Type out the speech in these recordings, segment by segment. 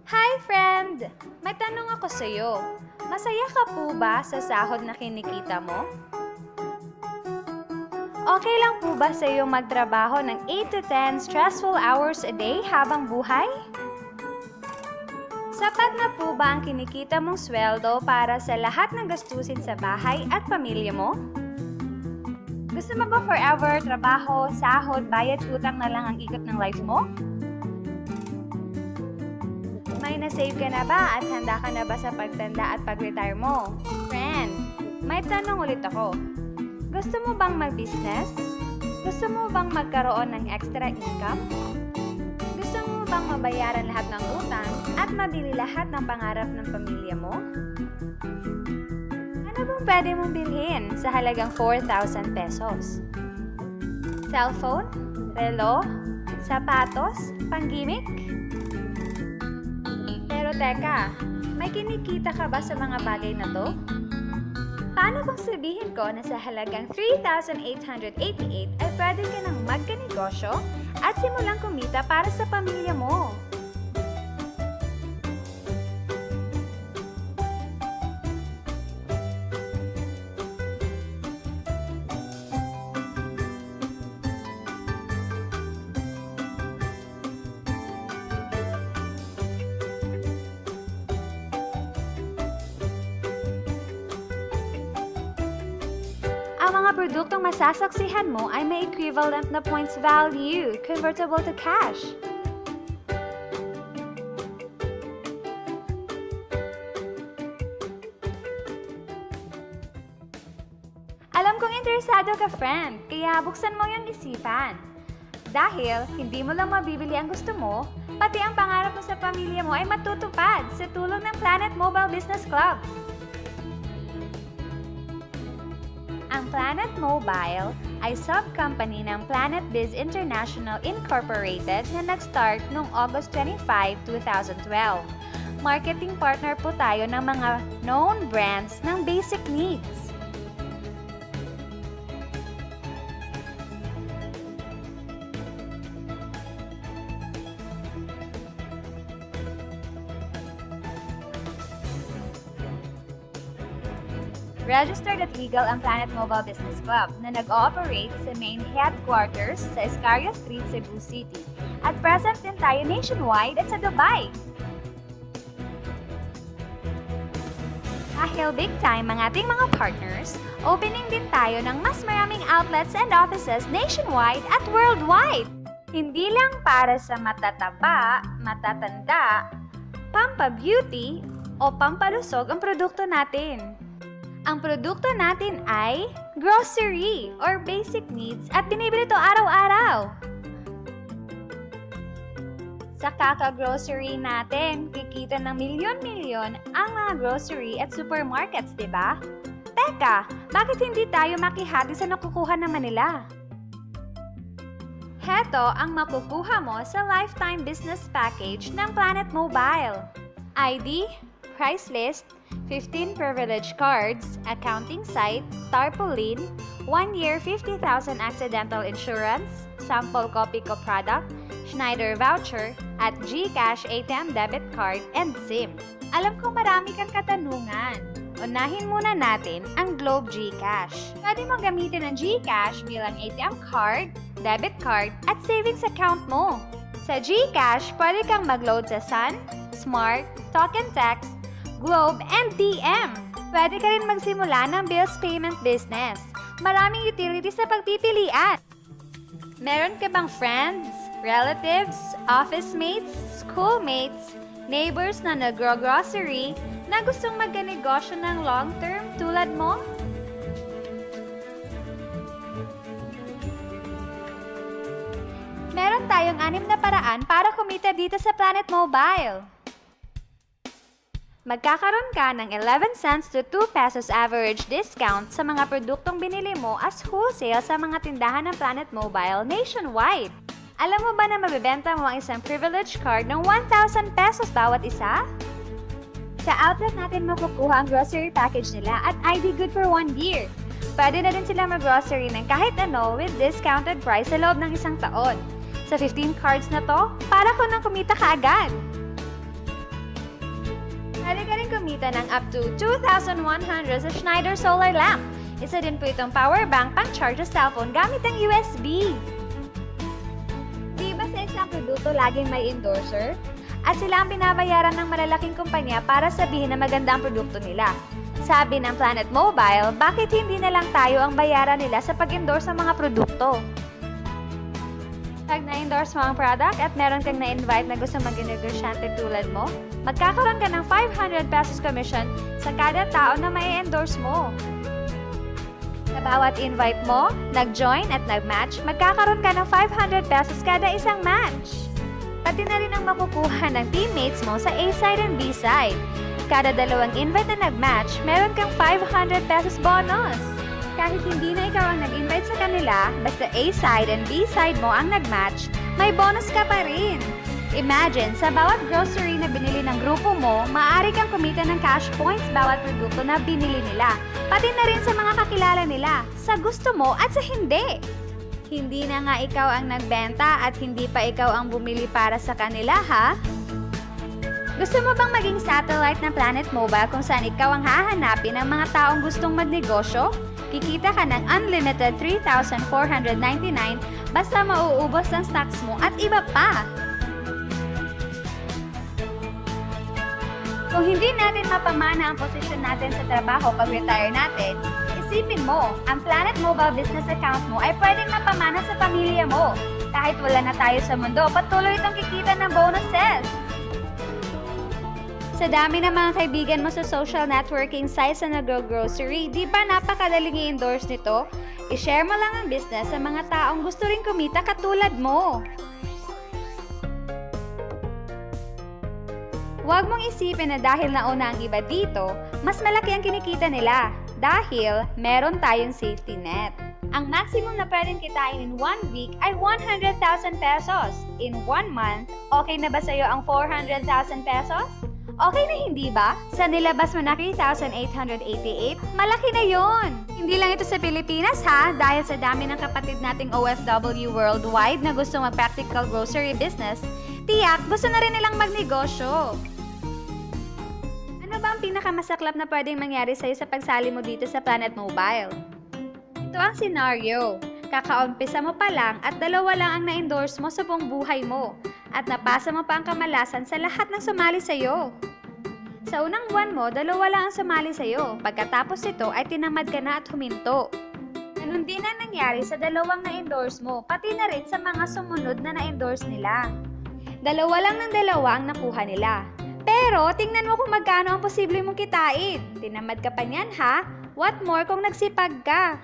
Hi, friend! May tanong ako sa'yo. Masaya ka po ba sa sahod na kinikita mo? Okay lang po ba sa'yo magtrabaho ng 8 to 10 stressful hours a day habang buhay? Sapat na po ba ang kinikita mong sweldo para sa lahat ng gastusin sa bahay at pamilya mo? Gusto mo ba forever trabaho, sahod, bayad, utang na lang ang ikot ng life mo? May na-save ka na ba at handa ka na ba sa pagtanda at pag-retire mo? Friend, may tanong ulit ako. Gusto mo bang mag-business? Gusto mo bang magkaroon ng extra income? Gusto mo bang mabayaran lahat ng utang at mabili lahat ng pangarap ng pamilya mo? Ano bang pwede mong bilhin sa halagang 4,000 pesos? Cellphone? Relo? Sapatos? Panggimik? Pero teka, may kinikita ka ba sa mga bagay na to? Paano kung sabihin ko na sa halagang 3,888 ay pwede ka nang magkanegosyo at simulang kumita para sa pamilya mo? Ang mga produktong masasaksihan mo ay may equivalent na points value, convertible to cash. Alam kong interesado ka, friend, kaya buksan mo yung isipan. Dahil hindi mo lang mabibili ang gusto mo, pati ang pangarap mo sa pamilya mo ay matutupad sa tulong ng Planet Mobile Business Club. Ang Planet Mobile ay sub-company ng Planet Biz International Incorporated na nag-start noong August 25, 2012. Marketing partner po tayo ng mga known brands ng basic needs. Registered at legal ang Planet Mobile Business Club na nag-ooperate sa main headquarters sa Escaria Street, Cebu City. At present din tayo nationwide at sa Dubai. Dahil big time ang ating mga partners, opening din tayo ng mas maraming outlets and offices nationwide at worldwide. Hindi lang para sa matataba, matatanda, pampa-beauty o pampalusog ang produkto natin. Ang produkto natin ay grocery or basic needs at binibili ito araw-araw. Sa kaka-grocery natin, kikita ng milyon-milyon ang mga grocery at supermarkets, di ba? Teka, bakit hindi tayo makihati sa nakukuha naman nila? Heto ang makukuha mo sa lifetime business package ng Planet Mobile. ID, price list, 15 privilege cards, accounting site, tarpaulin, 1 year 50,000 accidental insurance, sample copy ko product, Schneider voucher, at GCash ATM debit card and SIM. Alam ko marami kang katanungan. Unahin muna natin ang Globe GCash. Pwede mo gamitin ang GCash bilang ATM card, debit card, at savings account mo. Sa GCash, pwede kang mag-load sa Sun, Smart, Talk and Text, Globe, and DM. Pwede ka rin magsimula ng bills payment business. Maraming utilities na pagpipilian. Meron ka bang friends, relatives, office mates, schoolmates, neighbors na nagro-grocery na gustong magkanegosyo ng long-term tulad mo? Meron tayong 6 na paraan para kumita dito sa Planet Mobile. Magkakaroon ka ng 11 cents to 2 pesos average discount sa mga produktong binili mo as wholesale sa mga tindahan ng Planet Mobile nationwide. Alam mo ba na mabibenta mo ang isang privilege card ng 1,000 pesos bawat isa? Sa outlet natin makukuha ang grocery package nila at ID good for 1 year. Pwede na din sila mag-grocery ng kahit ano with discounted price sa loob ng 1 taon. Sa 15 cards na to, para ko nang kumita ka agad. rin kumita ng up to 2,100 sa Schneider Solar Lamp. Isa din po itong power bank pang-charge sa cellphone gamit ang USB. Di ba sa isang produkto laging may endorser? At sila ang binabayaran ng malalaking kumpanya para sabihin na maganda ang produkto nila. Sabi ng Planet Mobile, bakit hindi na lang tayo ang bayaran nila sa pag-endorse ng mga produkto? Pag na-endorse mo ang product at meron kang na-invite na gusto maging negosyante tulad mo, magkakaroon ka ng 500 pesos commission sa kada tao na mai-endorse mo. Sa bawat invite mo, nag-join at nag-match, magkakaroon ka ng 500 pesos kada isang match. Pati na rin ang makukuha ng teammates mo sa A-side and B-side. Kada dalawang invite na nag-match, meron kang 500 pesos bonus. Kahit hindi na ikaw ang nag-invite sa kanila, basta A-side and B-side mo ang nag-match, may bonus ka pa rin. Imagine, sa bawat grocery na binili ng grupo mo, maaari kang kumita ng cash points bawat produkto na binili nila. Pati na rin sa mga kakilala nila, sa gusto mo at sa hindi. Hindi na nga ikaw ang nagbenta at hindi pa ikaw ang bumili para sa kanila, ha? Gusto mo bang maging satellite ng Planet Mobile kung saan ikaw ang hahanapin ng mga taong gustong magnegosyo? Kikita ka ng unlimited 3,499 basta mauubos ang stocks mo at iba pa. Kung hindi natin mapamana ang posisyon natin sa trabaho pag retire natin, isipin mo, ang Planet Mobile business account mo ay pwedeng mapamana sa pamilya mo. Kahit wala na tayo sa mundo, patuloy itong kikita ng bonuses. Sa dami ng mga kaibigan mo sa social networking sites na nag-grocery, di ba napakadaling i-endorse nito? I-share mo lang ang business sa mga taong gusto rin kumita katulad mo. Huwag mong isipin na dahil nauna ang iba dito, mas malaki ang kinikita nila. Dahil meron tayong safety net. Ang maximum na pwedeng kitain in 1 week ay 100,000 pesos. In 1 month, okay na ba sa'yo ang 400,000 pesos? Okay na hindi ba? Sa nilabas mo na 3,888, malaki na yon. Hindi lang ito sa Pilipinas ha, dahil sa dami ng kapatid nating OFW worldwide na gusto mag-practical grocery business, tiyak gusto na rin nilang magnegosyo. Ano ba ang pinakamasaklap na pwedeng mangyari sa'yo sa pagsali mo dito sa Planet Mobile? Ito ang scenario. Kakaumpisa mo pa lang at 2 lang ang na-endorse mo sa buong buhay mo. At napasa mo pa ang kamalasan sa lahat ng sumali sa'yo. Sa unang buwan mo, 2 lang ang sumali sa'yo. Pagkatapos nito ay tinamad ka na at huminto. Ganun din ang nangyari sa 2 na-endorse mo, pati na rin sa mga sumunod na na-endorse nila. 2 lang ng 2 ang nakuha nila. Pero tingnan mo kung magkano ang posible mong kitain. Tinamad ka pa niyan ha? What more kung nagsipag ka?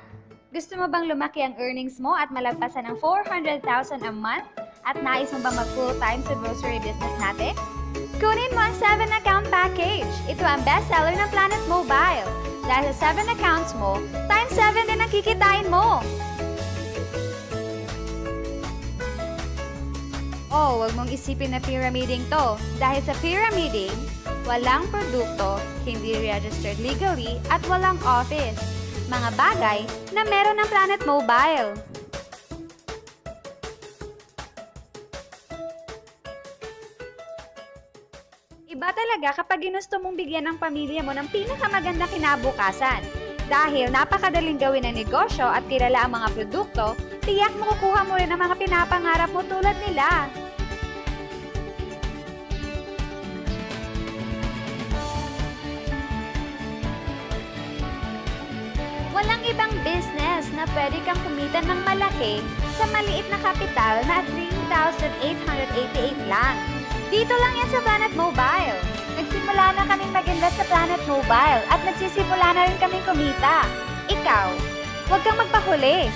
Gusto mo bang lumaki ang earnings mo at malagpasan ng 400,000 a month? At nais mo ba mag-full-time sa grocery business natin? Kunin mo ang 7-account package. Ito ang bestseller ng Planet Mobile. Dahil sa 7 accounts mo, times 7 din ang kikitain mo. Oh, huwag mong isipin na pyramiding to. Dahil sa pyramiding, walang produkto, hindi registered legally, at walang office. Mga bagay na meron ng Planet Mobile. Iba talaga kapag ginusto mong bigyan ng pamilya mo ng pinakamaganda kinabukasan. Dahil napakadaling gawin ang negosyo at kilala ang mga produkto, tiyak makukuha mo rin ang mga pinapangarap mo tulad nila. Walang ibang business na pwede kang kumita ng malaki sa maliit na kapital na 3,888 lang. Dito lang yan sa Planet Mobile. Nagsimula na kaming mag-invest sa Planet Mobile at nagsisimula na rin kaming kumita. Ikaw, huwag kang magpahuli.